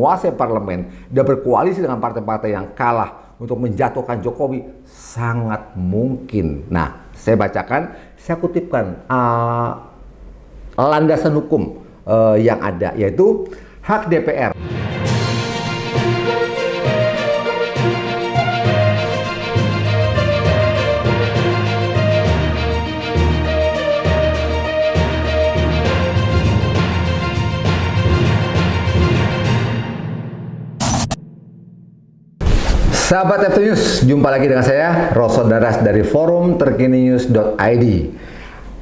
menguasai parlemen, dia berkoalisi dengan partai-partai yang kalah untuk menjatuhkan Jokowi, sangat mungkin. Nah, saya bacakan, saya kutipkan landasan hukum yang ada, yaitu hak DPR. Sahabat FT News, jumpa lagi dengan saya, Rosod Daras dari forum terkininews.id.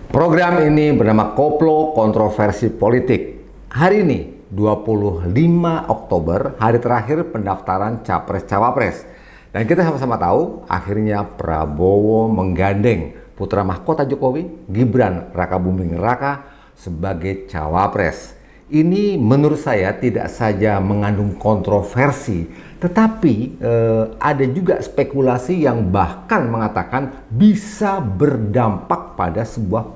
Program ini bernama Koplo Kontroversi Politik. Hari ini, 25 Oktober, hari terakhir pendaftaran Capres-Cawapres. Dan kita sama-sama tahu, akhirnya Prabowo menggandeng putra mahkota Jokowi, Gibran Rakabuming Raka, sebagai Cawapres. Ini menurut saya tidak saja mengandung kontroversi, tetapi ada juga spekulasi yang bahkan mengatakan bisa berdampak pada sebuah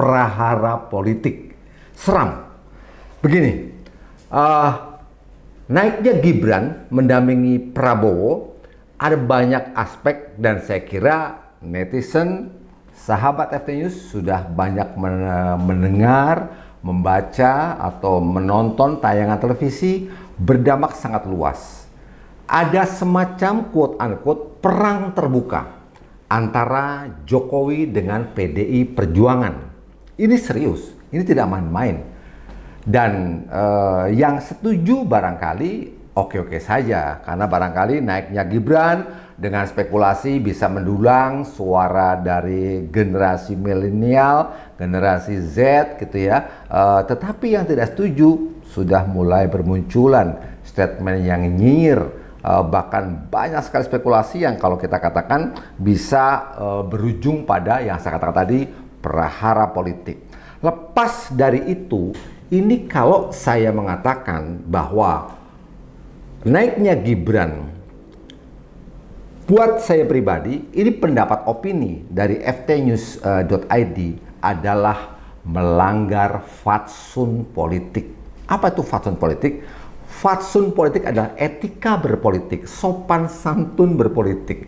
prahara politik. Seram. Begini, naiknya Gibran mendampingi Prabowo ada banyak aspek, dan saya kira netizen, sahabat FT News sudah banyak mendengar, membaca atau menonton tayangan televisi, berdampak sangat luas. Ada semacam quote-unquote perang terbuka antara Jokowi dengan PDI Perjuangan. Ini serius, ini tidak main-main. Dan yang setuju barangkali oke-oke saja, karena barangkali naiknya Gibran dengan spekulasi bisa mendulang suara dari generasi milenial, generasi Z gitu ya. Tetapi yang tidak setuju sudah mulai bermunculan statement yang nyinyir, bahkan banyak sekali spekulasi yang kalau kita katakan bisa berujung pada yang saya katakan tadi, prahara politik. Lepas dari itu, ini kalau saya mengatakan bahwa naiknya Gibran, buat saya pribadi, ini pendapat opini dari ftnews.id adalah melanggar fatsun politik. Apa itu fatsun politik? Fatsun politik adalah etika berpolitik, sopan santun berpolitik.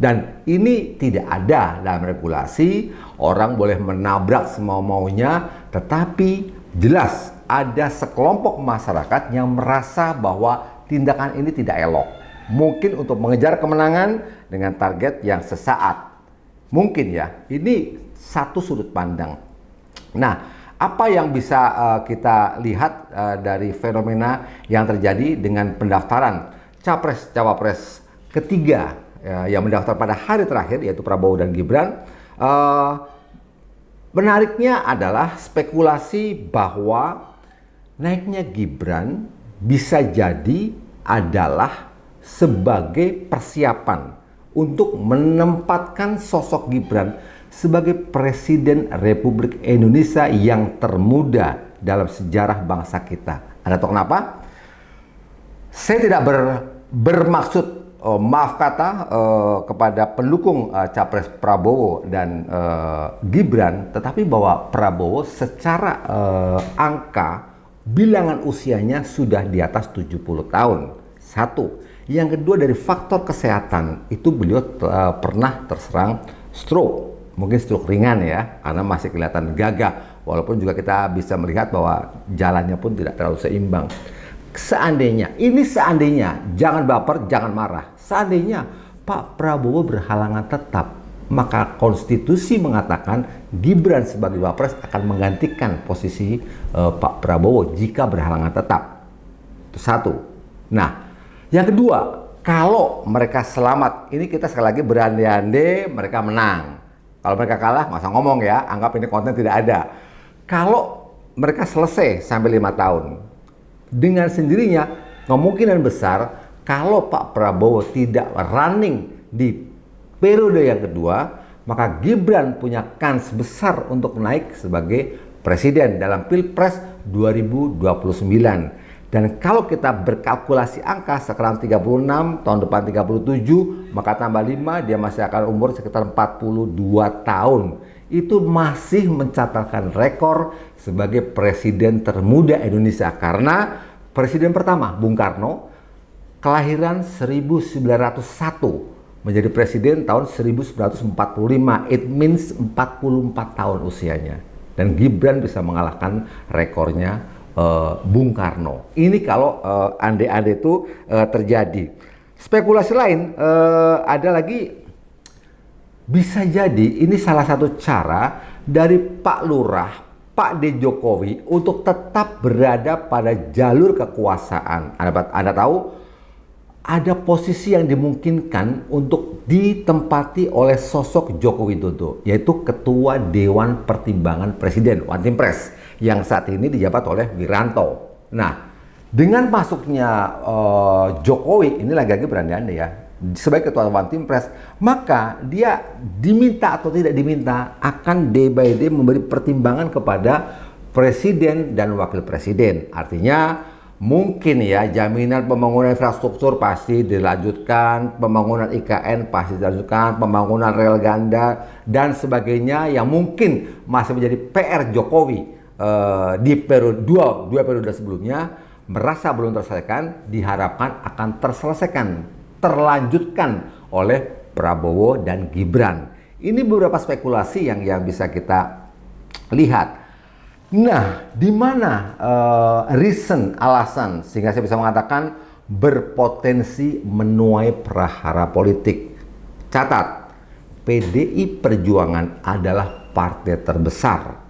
Dan ini tidak ada dalam regulasi, orang boleh menabrak semau-maunya, tetapi jelas ada sekelompok masyarakat yang merasa bahwa tindakan ini tidak elok. Mungkin untuk mengejar kemenangan dengan target yang sesaat. Mungkin ya, ini satu sudut pandang. Nah, apa yang bisa kita lihat dari fenomena yang terjadi dengan pendaftaran Capres-Cawapres ketiga yang mendaftar pada hari terakhir, yaitu Prabowo dan Gibran. Menariknya adalah spekulasi bahwa naiknya Gibran bisa jadi adalah sebagai persiapan untuk menempatkan sosok Gibran sebagai Presiden Republik Indonesia yang termuda dalam sejarah bangsa kita. Anda tahu kenapa? Saya tidak bermaksud maaf kata kepada pendukung Capres Prabowo dan Gibran, tetapi bahwa Prabowo secara angka bilangan usianya sudah di atas 70 tahun. Satu. Yang kedua, dari faktor kesehatan itu beliau pernah terserang stroke, mungkin stroke ringan ya, karena masih kelihatan gagah, walaupun juga kita bisa melihat bahwa jalannya pun tidak terlalu seimbang. Seandainya, jangan baper, jangan marah, seandainya Pak Prabowo berhalangan tetap, maka konstitusi mengatakan Gibran sebagai wapres akan menggantikan posisi Pak Prabowo jika berhalangan tetap. Itu satu. Nah, yang kedua, kalau mereka selamat, ini kita sekali lagi berandai-andai mereka menang. Kalau mereka kalah, masa ngomong ya, anggap ini konten tidak ada. Kalau mereka selesai sampai 5 tahun, dengan sendirinya kemungkinan besar kalau Pak Prabowo tidak running di periode yang kedua, maka Gibran punya kans besar untuk naik sebagai presiden dalam Pilpres 2029. Dan kalau kita berkalkulasi angka, sekarang 36, tahun depan 37, maka tambah 5, dia masih akan umur sekitar 42 tahun. Itu masih mencatatkan rekor sebagai presiden termuda Indonesia. Karena Presiden pertama, Bung Karno, kelahiran 1901, menjadi presiden tahun 1945. It means 44 tahun usianya. Dan Gibran bisa mengalahkan rekornya Bung Karno. Ini kalau andai-andai itu terjadi. Spekulasi lain ada lagi, bisa jadi ini salah satu cara dari Pak Lurah, Pak D. Jokowi untuk tetap berada pada jalur kekuasaan. Anda tahu, ada posisi yang dimungkinkan untuk ditempati oleh sosok Joko Widodo, yaitu Ketua Dewan Pertimbangan Presiden, One Team Press, yang saat ini dijabat oleh Wiranto. Nah, dengan masuknya Jokowi, ini lagi-lagi berandai-andai ya, sebagai Ketua One Team Press, maka dia diminta atau tidak diminta akan day by day memberi pertimbangan kepada Presiden dan Wakil Presiden. Artinya mungkin ya, jaminan pembangunan infrastruktur pasti dilanjutkan, pembangunan IKN pasti dilanjutkan, pembangunan rel ganda dan sebagainya yang mungkin masih menjadi PR Jokowi di periode dua periode sebelumnya merasa belum terselesaikan, diharapkan akan terlanjutkan oleh Prabowo dan Gibran. Ini beberapa spekulasi yang bisa kita lihat. Nah, di mana reason, alasan sehingga saya bisa mengatakan berpotensi menuai prahara politik? Catat, PDI Perjuangan adalah partai terbesar.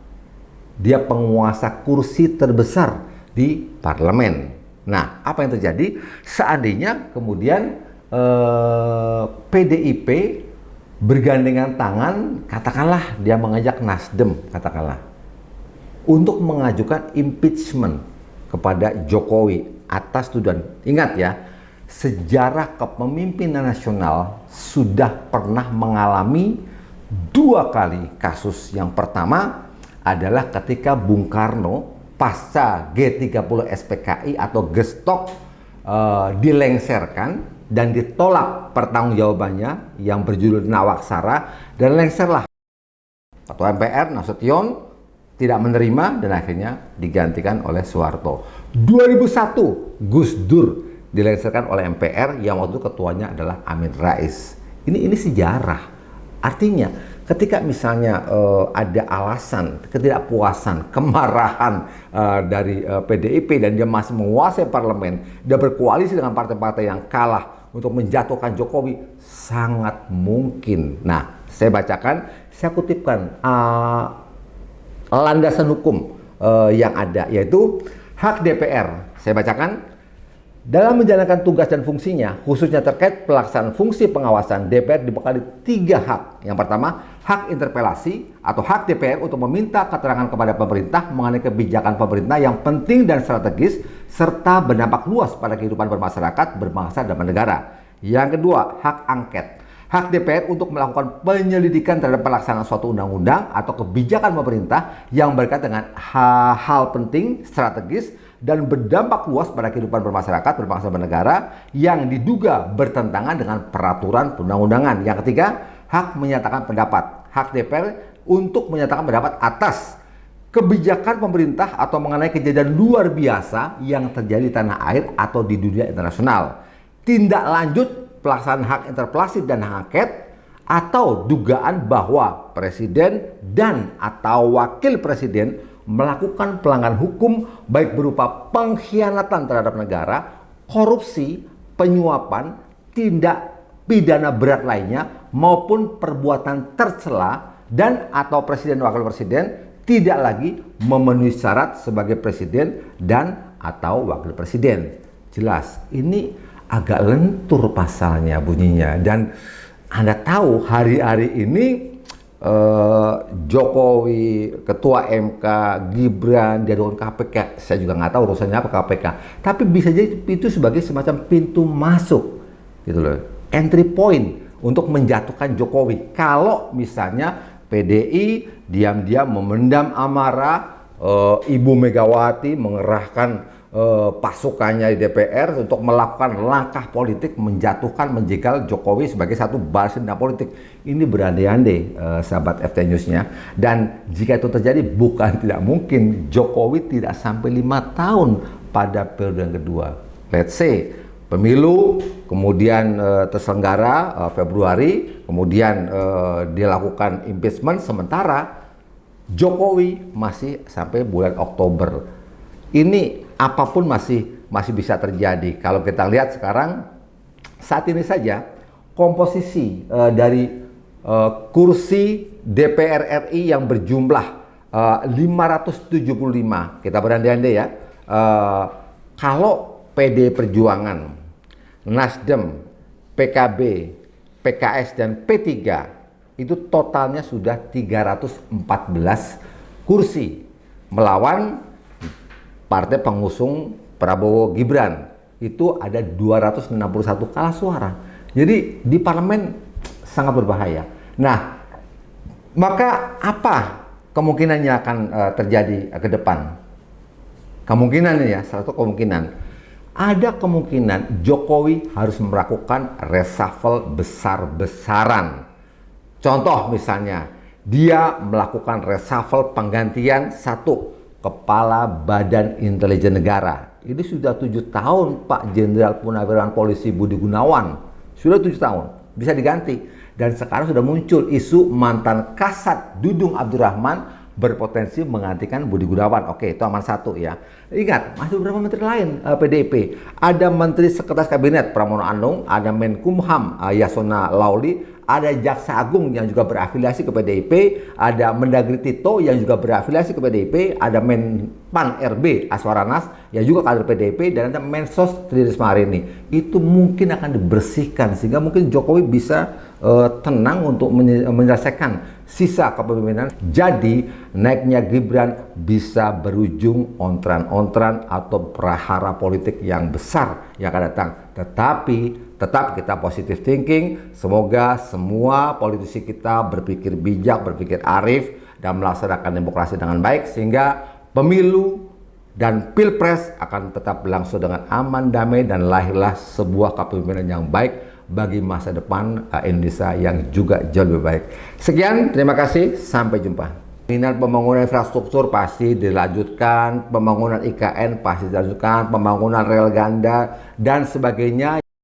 Dia penguasa kursi terbesar di parlemen. Nah, apa yang terjadi seandainya kemudian PDIP bergandengan tangan, katakanlah dia mengajak Nasdem, katakanlah, untuk mengajukan impeachment kepada Jokowi atas tuduhan. Ingat ya, sejarah kepemimpinan nasional sudah pernah mengalami 2 kali kasus. Yang pertama adalah ketika Bung Karno pasca G30 SPKI atau gestok dilengserkan dan ditolak pertanggungjawabannya yang berjudul Nawaksara, dan lengserlah Ketua MPR Nasution tidak menerima dan akhirnya digantikan oleh Soeharto. 2001 Gus Dur dilengserkan oleh MPR yang waktu itu ketuanya adalah Amin Rais. Ini sejarah. Artinya ketika misalnya ada alasan ketidakpuasan, kemarahan dari PDIP dan dia masih menguasai parlemen, dia berkoalisi dengan partai-partai yang kalah untuk menjatuhkan Jokowi, sangat mungkin. Nah, saya bacakan, saya kutipkan landasan hukum yang ada, yaitu hak DPR. Saya bacakan, dalam menjalankan tugas dan fungsinya, khususnya terkait pelaksanaan fungsi pengawasan, DPR dibekali 3 hak. Yang pertama, hak interpelasi atau hak DPR untuk meminta keterangan kepada pemerintah mengenai kebijakan pemerintah yang penting dan strategis serta berdampak luas pada kehidupan bermasyarakat, berbangsa, dan bernegara. Yang kedua, hak angket. Hak DPR untuk melakukan penyelidikan terhadap pelaksanaan suatu undang-undang atau kebijakan pemerintah yang berkaitan dengan hal penting, strategis, dan berdampak luas pada kehidupan bermasyarakat, berbangsa, dan bernegara yang diduga bertentangan dengan peraturan perundang-undangan. Yang ketiga, hak menyatakan pendapat. Hak DPR untuk menyatakan pendapat atas kebijakan pemerintah atau mengenai kejadian luar biasa yang terjadi di tanah air atau di dunia internasional. Tindak lanjut pelaksanaan hak interpelasi dan hak angket, atau dugaan bahwa presiden dan atau wakil presiden melakukan pelanggaran hukum baik berupa pengkhianatan terhadap negara, korupsi, penyuapan, tindak pidana berat lainnya maupun perbuatan tercela, dan atau presiden dan wakil presiden tidak lagi memenuhi syarat sebagai presiden dan atau wakil presiden. Jelas, ini agak lentur pasalnya bunyinya, dan Anda tahu hari-hari ini Jokowi, Ketua MK, Gibran, dia dengan KPK, saya juga nggak tahu urusannya apa KPK, tapi bisa jadi itu sebagai semacam pintu masuk, gitu loh, entry point untuk menjatuhkan Jokowi. Kalau misalnya PDI diam-diam memendam amarah, Ibu Megawati mengerahkan pasukannya di DPR untuk melakukan langkah politik menjatuhkan, menjegal Jokowi sebagai satu basis dendam politik. Ini berandai-andai sahabat FT News-nya, dan jika itu terjadi bukan tidak mungkin Jokowi tidak sampai 5 tahun pada periode yang kedua. Let's say pemilu kemudian terselenggara Februari, kemudian dilakukan impeachment, sementara Jokowi masih sampai bulan Oktober. Ini apapun masih bisa terjadi. Kalau kita lihat sekarang saat ini saja komposisi dari kursi DPR RI yang berjumlah 575, kita berandai-andai ya. Kalau PD Perjuangan, Nasdem, PKB, PKS dan P3 itu totalnya sudah 314 kursi melawan partai pengusung Prabowo Gibran itu ada 261 kalah suara. Jadi di parlemen sangat berbahaya. Nah, maka apa kemungkinannya akan terjadi ke depan? Kemungkinan ya, salah satu kemungkinan. Ada kemungkinan Jokowi harus melakukan reshuffle besar-besaran. Contoh misalnya, dia melakukan reshuffle penggantian satu Kepala Badan Intelijen Negara. Ini sudah 7 tahun Pak Jenderal Purnawirawan Polisi Budi Gunawan. Sudah 7 tahun, bisa diganti. Dan sekarang sudah muncul isu mantan Kasat Dudung Abdurrahman berpotensi menggantikan Budi Gunawan. Oke, itu aman satu ya. Ingat, masih beberapa menteri lain PDIP. Ada Menteri Sekretaris Kabinet Pramono Anung, ada Menkumham Yasona Lauli, ada Jaksa Agung yang juga berafiliasi ke PDIP, ada Mendagri Tito yang juga berafiliasi ke PDIP, ada Menpan RB Aswaranas yang juga kader PDIP, dan ada Mensos Tri Risma hari ini. Itu mungkin akan dibersihkan sehingga mungkin Jokowi bisa tenang untuk menyelesaikan sisa kepemimpinan. Jadi naiknya Gibran bisa berujung ontran-ontran atau prahara politik yang besar yang akan datang. Tetapi tetap kita positive thinking. Semoga semua politisi kita berpikir bijak, berpikir arif, dan melaksanakan demokrasi dengan baik sehingga pemilu dan pilpres akan tetap berlangsung dengan aman, damai, dan lahirlah sebuah kepemimpinan yang baik bagi masa depan Indonesia yang juga jauh lebih baik. Sekian, terima kasih, sampai jumpa. Pembangunan infrastruktur pasti dilanjutkan, pembangunan IKN pasti dilanjutkan, pembangunan rel ganda dan sebagainya.